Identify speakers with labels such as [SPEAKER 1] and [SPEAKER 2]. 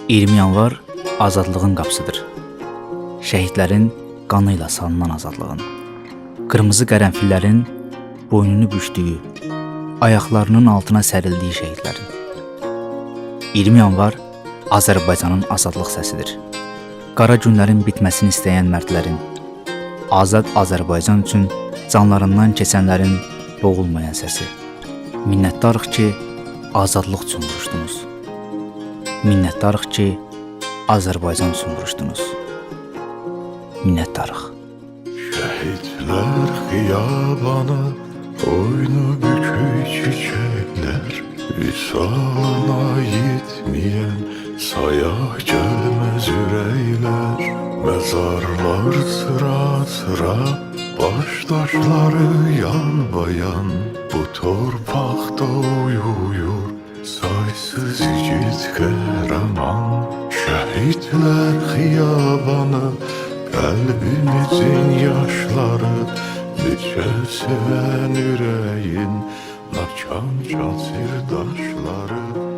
[SPEAKER 1] 20 yanvar azadlığın qapısıdır. Şəhidlərin qanı ilə salınan azadlığın, qırmızı qərənfillərin boynunu bükdüyü, ayaqlarının altına sərildiyi şəhidlərin. 20 yanvar Azərbaycanın azadlıq səsidir. Qara günlərin bitməsini istəyən mərdlərin, azad Azərbaycan üçün canlarından keçənlərin boğulmayan səsi. Minnətdarıq ki, azadlıq üçün vuruşdunuz. Minnətdarıq ki, Azərbaycan üçün vuruşdunuz. Minnətdarıq.
[SPEAKER 2] Şəhidlər xiyabanı, boynu bükük çiçəklər, Vüsalına yetməyən saya gəlməz ürəklər. Məzarlar sıra-sıra, başdaşları yan-bayan, bu torpaqda uyuyur saysız igid qəhrəman. Şəhidlər xiyabanı, qəlbimizin yaşları, necə sevən ürəyin nakan çatır daşları.